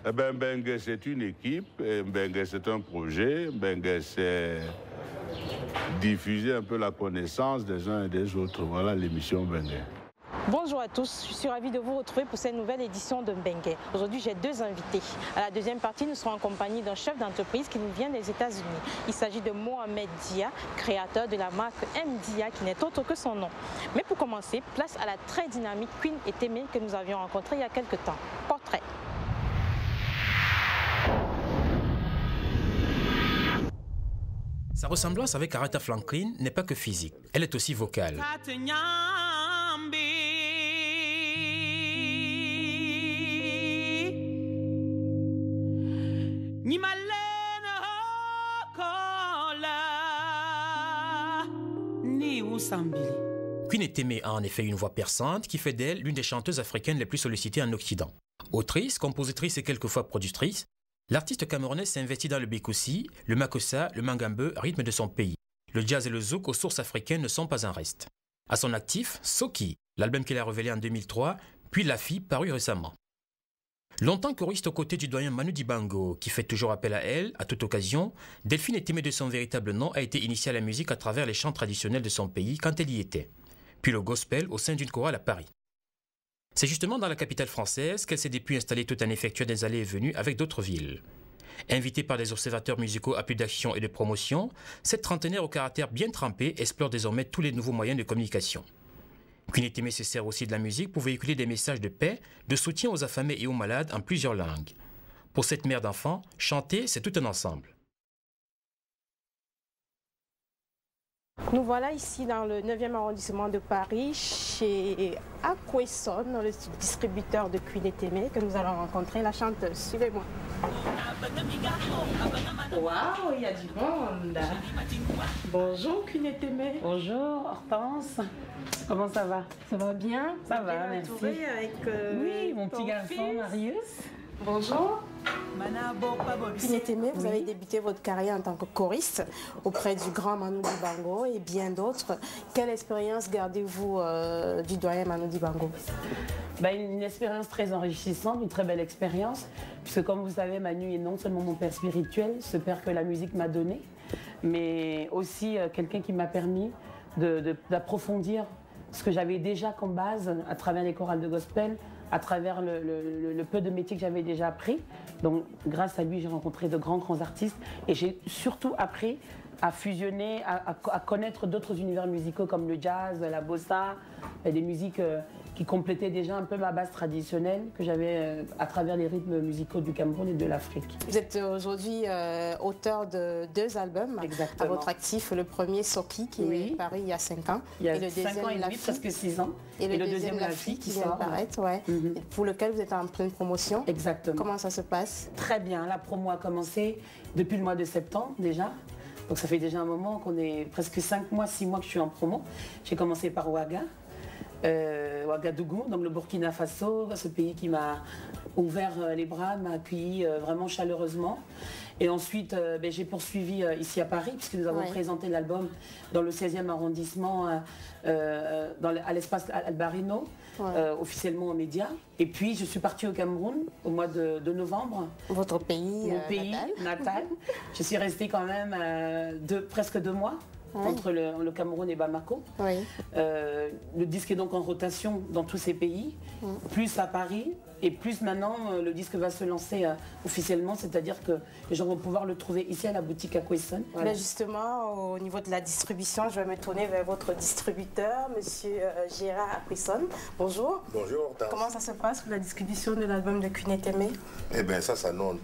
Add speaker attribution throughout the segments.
Speaker 1: Eh bien, Mbengue, c'est une équipe, Mbengue, c'est un projet, Mbengue, c'est diffuser un peu la connaissance des uns et des autres. Voilà l'émission Mbengue.
Speaker 2: Bonjour à tous, je suis ravie de vous retrouver pour cette nouvelle édition de Mbengue. Aujourd'hui, j'ai deux invités. À la deuxième partie, nous serons en compagnie d'un chef d'entreprise qui nous vient des États-Unis. Il s'agit de Mohamed Dia, créateur de la marque MDia, qui n'est autre que son nom. Mais pour commencer, place à la très dynamique Queen et Témé que nous avions rencontrée il y a quelques temps. Portrait.
Speaker 3: Sa ressemblance avec Aretha Franklin n'est pas que physique, elle est aussi vocale. Queen Etemeh a en effet une voix perçante qui fait d'elle l'une des chanteuses africaines les plus sollicitées en Occident. Autrice, compositrice et quelquefois productrice, l'artiste camerounaise s'investit dans le bikoussi, le makossa, le mangambe, rythme de son pays. Le jazz et le zouk aux sources africaines ne sont pas un reste. À son actif, Soki, l'album qu'elle a révélé en 2003, puis La Fille, paru récemment. Longtemps choriste aux côtés du doyen Manu Dibango, qui fait toujours appel à elle, à toute occasion, Delphine Etemeh de son véritable nom a été initiée à la musique à travers les chants traditionnels de son pays quand elle y était, puis le gospel au sein d'une chorale à Paris. C'est justement dans la capitale française qu'elle s'est depuis installée tout en effectuant des allées et venues avec d'autres villes. Invitée par des observateurs musicaux à plus d'action et de promotion, cette trentenaire au caractère bien trempé explore désormais tous les nouveaux moyens de communication. Queen Etemeh se sert aussi de la musique pour véhiculer des messages de paix, de soutien aux affamés et aux malades en plusieurs langues. Pour cette mère d'enfants, chanter, c'est tout un ensemble.
Speaker 2: Nous voilà ici dans le 9e arrondissement de Paris, chez Aquesson, le distributeur de Queen Etemeh, que nous allons rencontrer la chanteuse. Suivez-moi. Waouh, il y a du monde. Bonjour Queen Etemeh.
Speaker 4: Bonjour Hortense, comment ça va?
Speaker 2: Ça va bien?
Speaker 4: Ça va, merci.
Speaker 2: Avec,
Speaker 4: oui, mon petit garçon Marius.
Speaker 2: Bonjour. Queen Etemeh, vous avez débuté votre carrière en tant que choriste auprès du grand Manu Dibango et bien d'autres. Quelle expérience gardez-vous du doyen Manu Dibango?
Speaker 4: Une expérience très enrichissante, une très belle expérience, puisque comme vous savez, Manu est non seulement mon père spirituel, ce père que la musique m'a donné, mais aussi quelqu'un qui m'a permis d'approfondir ce que j'avais déjà comme base à travers les chorales de gospel, à travers le peu de métiers que j'avais déjà appris. Donc grâce à lui, j'ai rencontré de grands artistes et j'ai surtout appris à fusionner, à connaître d'autres univers musicaux comme le jazz, la bossa, des musiques qui complétaient déjà un peu ma base traditionnelle que j'avais à travers les rythmes musicaux du Cameroun et de l'Afrique.
Speaker 2: Vous êtes aujourd'hui auteur de 2 albums.
Speaker 4: Exactement.
Speaker 2: À votre actif. Le premier, Soki, qui est paru il y a 5 ans.
Speaker 4: Il y a
Speaker 2: et le
Speaker 4: 5 ans et demi, presque 6 ans.
Speaker 2: Et le deuxième, La Fille, qui vient de paraître, pour lequel vous êtes en pleine promotion.
Speaker 4: Exactement.
Speaker 2: Comment ça se passe?
Speaker 4: Très bien. La promo a commencé depuis le mois de septembre déjà. Donc ça fait déjà un moment qu'on est presque 5 mois, 6 mois que je suis en promo. J'ai commencé par Ouagadougou, donc le Burkina Faso, ce pays qui m'a ouvert les bras, m'a accueilli vraiment chaleureusement. Et ensuite, j'ai poursuivi ici à Paris, puisque nous avons présenté l'album dans le 16e arrondissement, à l'espace Albarino, officiellement aux médias. Et puis, je suis partie au Cameroun au mois de novembre.
Speaker 2: Votre pays,
Speaker 4: mon pays natal. Je suis restée quand même presque 2 mois. Entre le Cameroun et Bamako. Le disque est donc en rotation dans tous ces pays, plus à Paris, et plus maintenant le disque va se lancer officiellement, c'est-à-dire que les gens vont pouvoir le trouver ici à la boutique Aquesson.
Speaker 2: Voilà. Justement, au niveau de la distribution, je vais me tourner vers votre distributeur, monsieur Gérard Aquesson. Bonjour.
Speaker 5: Bonjour.
Speaker 2: Comment ça se passe pour la distribution de l'album de Queen Etemeh?
Speaker 5: Eh bien, ça s'annonce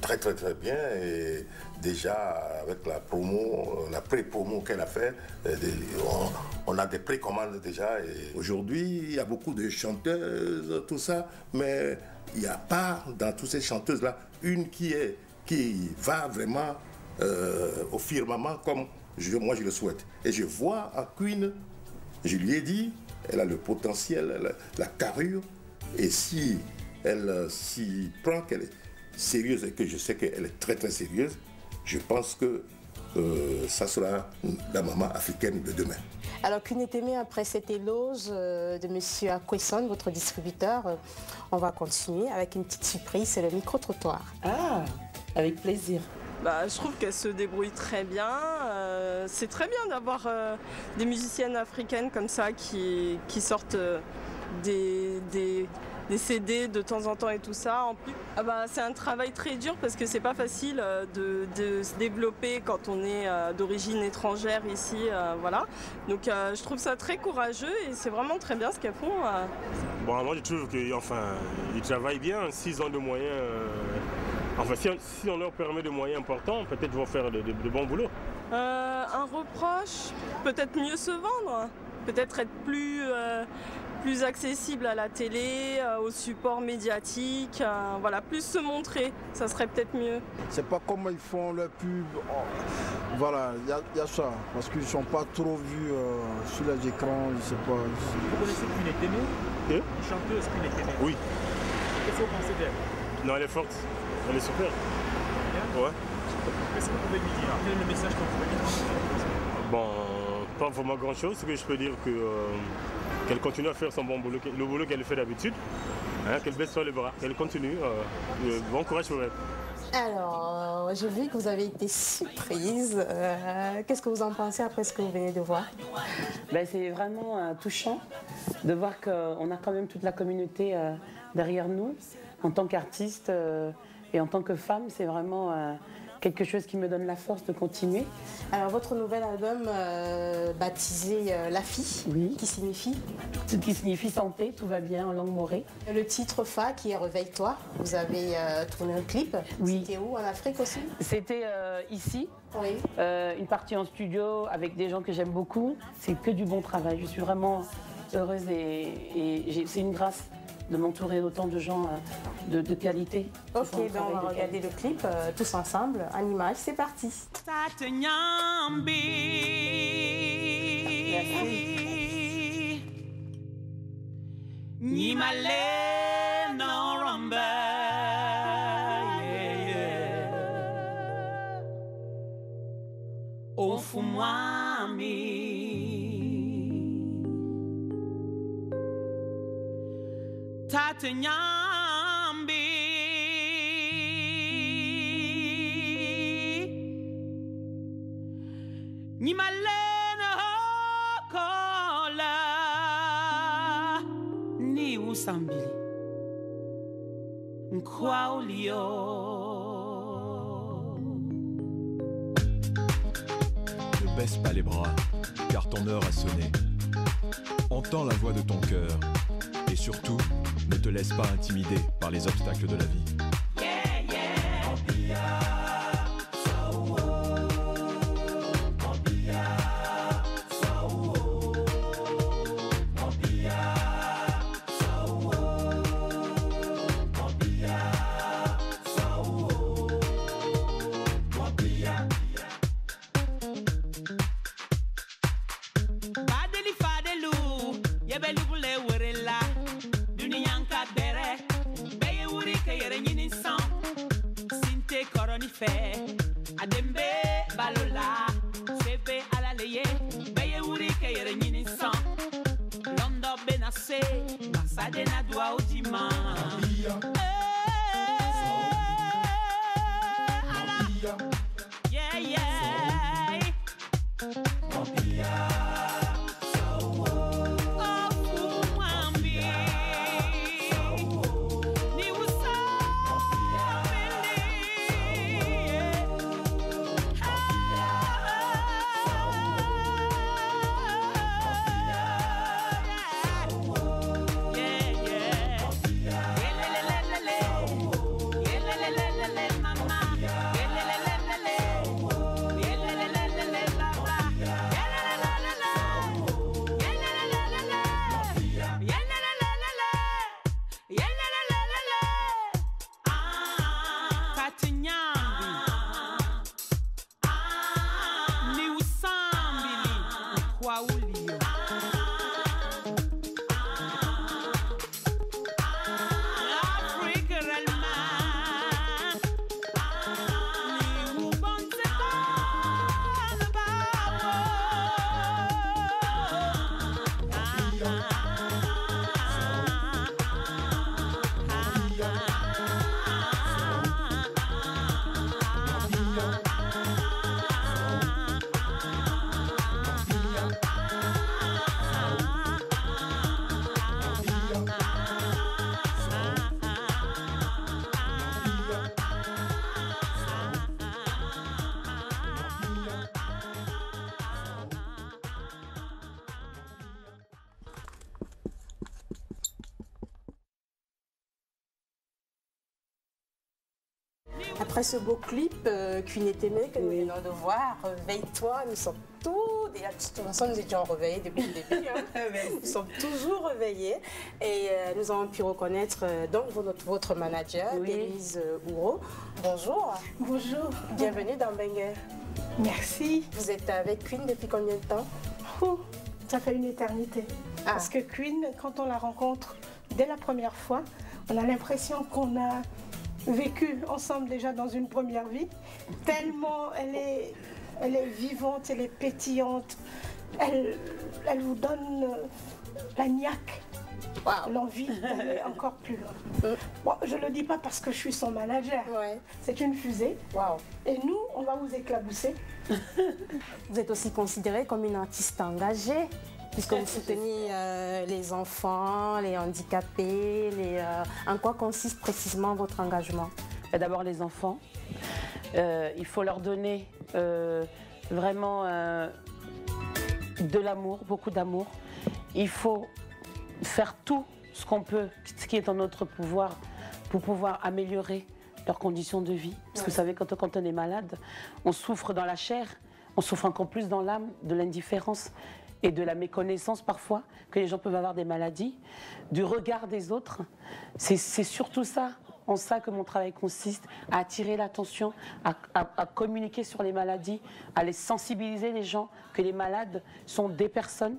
Speaker 5: très bien. Et déjà, avec la promo, la pré-promo qu'elle a fait, on a des précommandes déjà. Aujourd'hui, il y a beaucoup de chanteuses, tout ça, mais il n'y a pas dans toutes ces chanteuses-là une qui va vraiment au firmament comme moi je le souhaite. Et je vois en Queen, je lui ai dit, elle a le potentiel, la carrure, et si elle s'y prend, qu'elle est sérieuse, et que je sais qu'elle est très sérieuse, je pense que ça sera la maman africaine de demain.
Speaker 2: Alors, Kunetemé, après cette éloge de M. Akwesson, votre distributeur, on va continuer avec une petite surprise, c'est le micro-trottoir.
Speaker 4: Ah, avec plaisir.
Speaker 6: Bah, je trouve qu'elle se débrouille très bien. C'est très bien d'avoir des musiciennes africaines comme ça qui sortent des CD de temps en temps et tout ça. En plus, c'est un travail très dur parce que c'est pas facile de se développer quand on est d'origine étrangère ici. Voilà. Donc je trouve ça très courageux et c'est vraiment très bien ce qu'elles font.
Speaker 7: Bon, moi je trouve qu'ils travaillent bien, 6 ans de moyens. Enfin, si on leur permet des moyens importants, peut-être ils vont faire de bons boulots.
Speaker 6: Un reproche, peut-être mieux se vendre, peut-être être plus accessible à la télé, au support médiatique, voilà, plus se montrer, ça serait peut-être mieux.
Speaker 8: C'est pas comment ils font leur pub, voilà, il y a ça, parce qu'ils ne sont pas trop vus sur les écrans, je sais pas.
Speaker 3: Vous connaissez Kunetemé? Une chanteuse Kunetemé?
Speaker 7: Oui.
Speaker 3: Qu'est-ce que vous pensez d'elle?
Speaker 7: Non, elle est forte, elle est super.
Speaker 3: Bien.
Speaker 7: Ouais.
Speaker 3: Qu'est-ce que vous pouvez lui dire? Quel est le message que vous pouvez lui dire?
Speaker 7: Bon, pas vraiment grand-chose, ce que je peux dire qu'elle continue à faire son bon boulot, le boulot qu'elle fait d'habitude, qu'elle baisse sur les bras, qu'elle continue, bon courage pour elle.
Speaker 2: Alors, j'ai vu que vous avez été surprise. Qu'est-ce que vous en pensez après ce que vous venez de voir?
Speaker 4: C'est vraiment touchant de voir qu'on a quand même toute la communauté derrière nous. En tant qu'artiste et en tant que femme, c'est vraiment quelque chose qui me donne la force de continuer.
Speaker 2: Alors, votre nouvel album baptisé La Fille,
Speaker 4: oui.
Speaker 2: Qui signifie?
Speaker 4: Qui signifie santé, tout va bien en langue morée.
Speaker 2: Le titre Fa qui est Réveille-toi, vous avez tourné un clip.
Speaker 4: Oui.
Speaker 2: C'était où? En Afrique aussi?
Speaker 4: C'était ici,
Speaker 2: oui.
Speaker 4: Une partie en studio avec des gens que j'aime beaucoup. C'est que du bon travail, je suis vraiment heureuse et c'est une grâce de m'entourer d'autant de gens de qualité.
Speaker 2: Ok, on va regarder le clip tous ensemble. En image, c'est parti.
Speaker 9: Tate nyambi Nyimalena kola Ni usambili Nkwaulio.
Speaker 10: Ne baisse pas les bras, car ton heure a sonné. Entends la voix de ton cœur. Et surtout, ne te laisse pas intimider par les obstacles de la vie.
Speaker 9: Adembe balola sebe alaleye beye wuri ke yere nyini san londo benase masade na dua ojima yeah yeah
Speaker 2: Après ce beau clip, Queen Temé, que nous venons de voir, Réveille-toi, nous sommes tous, déjà, de toute façon, nous étions réveillés depuis le début. Hein. Nous sommes toujours réveillés. Et nous avons pu reconnaître donc votre manager, Denise Ouro. Bonjour.
Speaker 11: Bonjour.
Speaker 2: Bienvenue dans Bengue.
Speaker 11: Merci.
Speaker 2: Vous êtes avec Queen depuis combien de temps?
Speaker 11: Ça fait une éternité. Parce que Queen, quand on la rencontre dès la première fois, on a l'impression qu'on a vécu ensemble déjà dans une première vie. Tellement elle est vivante, elle est pétillante. Elle vous donne la niaque. L'envie d'aller encore plus loin. Bon, je ne le dis pas parce que je suis son manager. C'est une fusée. Et nous, on va vous éclabousser.
Speaker 2: Vous êtes aussi considérée comme une artiste engagée, puisque vous soutenez les enfants, les handicapés. En quoi consiste précisément votre engagement?
Speaker 4: D'abord les enfants. Il faut leur donner vraiment de l'amour, beaucoup d'amour. Il faut faire tout ce qu'on peut, ce qui est en notre pouvoir, pour pouvoir améliorer leurs conditions de vie. Parce que vous savez, quand on est malade, on souffre dans la chair, on souffre encore plus dans l'âme, de l'indifférence et de la méconnaissance parfois, que les gens peuvent avoir des maladies, du regard des autres. C'est surtout ça, en ça que mon travail consiste, à attirer l'attention, à communiquer sur les maladies, à les sensibiliser les gens, que les malades sont des personnes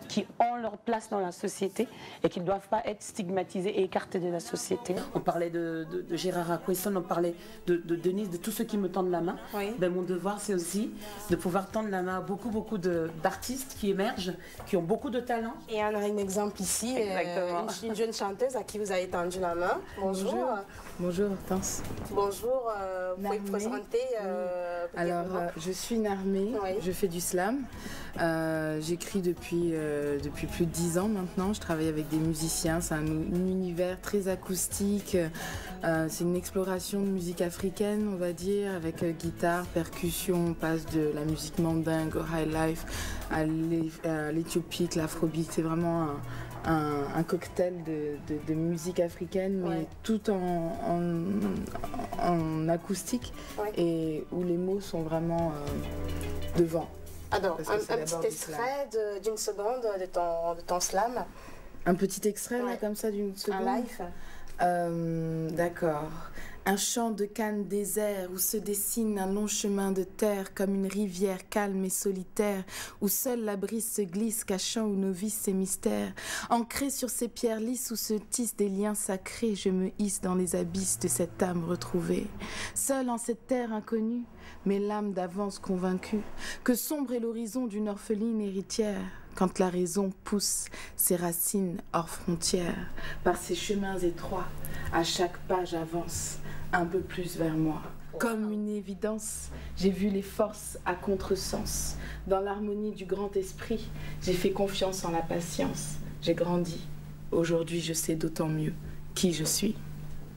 Speaker 4: qui ont leur place dans la société et qui ne doivent pas être stigmatisés et écartés de la société. On parlait de Gérard Acquesson, on parlait de Denise, de tous ceux qui me tendent la main. Ben, mon devoir, c'est aussi de pouvoir tendre la main à beaucoup d'artistes qui émergent, qui ont beaucoup de talent.
Speaker 2: Et on a un exemple ici, une jeune chanteuse à qui vous avez tendu la main. Bonjour.
Speaker 12: Bonjour Hortense.
Speaker 2: Bonjour, vous pouvez vous présenter.
Speaker 12: Alors, je suis Narmé, je fais du slam. J'écris depuis plus de 10 ans maintenant. Je travaille avec des musiciens. C'est un univers très acoustique. C'est une exploration de musique africaine, on va dire, avec guitare, percussion. On passe de la musique mandingue au high life, à l'éthiopique, l'afrobeat. C'est vraiment un cocktail de musique africaine, mais tout en acoustique, et où les mots sont vraiment devant.
Speaker 2: Alors, un petit extrait d'une seconde de ton slam.
Speaker 12: Un petit extrait, là, comme ça, d'une seconde.
Speaker 2: Un live.
Speaker 12: D'accord. Un champ de canne désert où se dessine un long chemin de terre comme une rivière calme et solitaire où seule la brise se glisse cachant où nos vices ses mystères. Ancré sur ces pierres lisses où se tissent des liens sacrés, je me hisse dans les abysses de cette âme retrouvée. Seule en cette terre inconnue, mais l'âme d'avance convaincue que sombre est l'horizon d'une orpheline héritière. Quand la raison pousse ses racines hors frontières, par ces chemins étroits, à chaque page avance un peu plus vers moi. Comme une évidence, j'ai vu les forces à contresens. Dans l'harmonie du grand esprit, j'ai fait confiance en la patience. J'ai grandi. Aujourd'hui, je sais d'autant mieux qui je suis.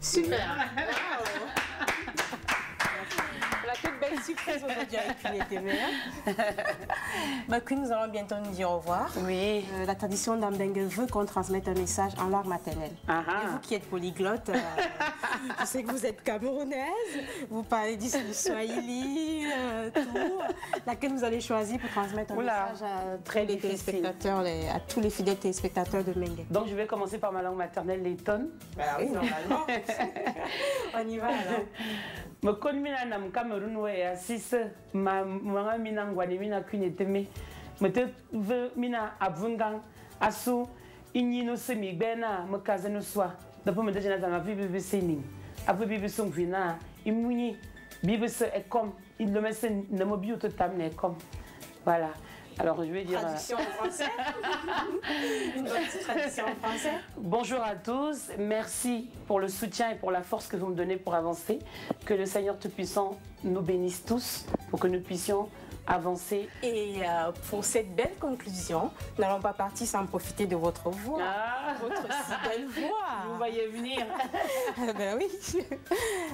Speaker 2: Super. Belle surprise aujourd'hui avec Queen Temé. Queen, nous allons bientôt nous dire au revoir.
Speaker 4: Oui.
Speaker 2: La tradition d'Ambengue veut qu'on transmette un message en langue maternelle. Et vous qui êtes polyglotte, je sais que vous êtes camerounaise, vous parlez du Swahili, tout. Laquelle vous allez choisir pour transmettre un message à tous les téléspectateurs, à tous les fidèles téléspectateurs de Bengue?
Speaker 4: Donc je vais commencer par ma langue maternelle, l'Eton.
Speaker 2: Oui, normalement. On y va alors.
Speaker 4: Me connais nam Cameroun ouais assis ma mina ngwani mina Queen Temé me te ve mina abungang asu inyi no semi bena me kaze no swa dapo me dejena za ma bibi seni apo bibi song vina imunyi bibi se e comme il le met ne mo bi to tamne comme voilà. Alors je vais dire
Speaker 2: traduction en français. Une petite traduction en français.
Speaker 4: Bonjour à tous, merci pour le soutien et pour la force que vous me donnez pour avancer. Que le Seigneur Tout-Puissant nous bénisse tous pour que nous puissions avancer.
Speaker 2: Et pour cette belle conclusion, nous n'allons pas partir sans profiter de votre voix. Votre si belle voix.
Speaker 4: Vous voyez venir.
Speaker 2: Ben oui.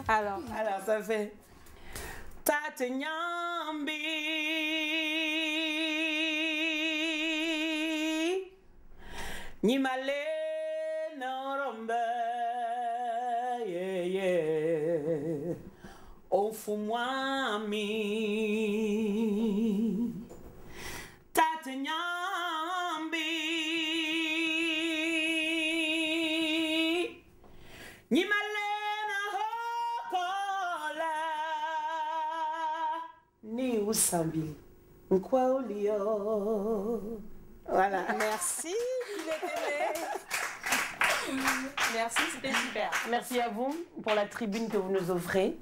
Speaker 2: Alors
Speaker 4: ça fait Tate Nyambi Nimale Norombe
Speaker 9: fumwami tatenyambi nyimalena hokola
Speaker 4: ni usambi nkwa olio. Voilà.
Speaker 2: Merci. Merci, c'était super.
Speaker 4: Merci à vous pour la tribune que vous nous offrez.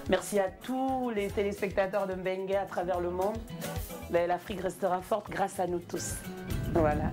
Speaker 4: Merci à tous les téléspectateurs de Mbengue à travers le monde. L'Afrique restera forte grâce à nous tous. Voilà.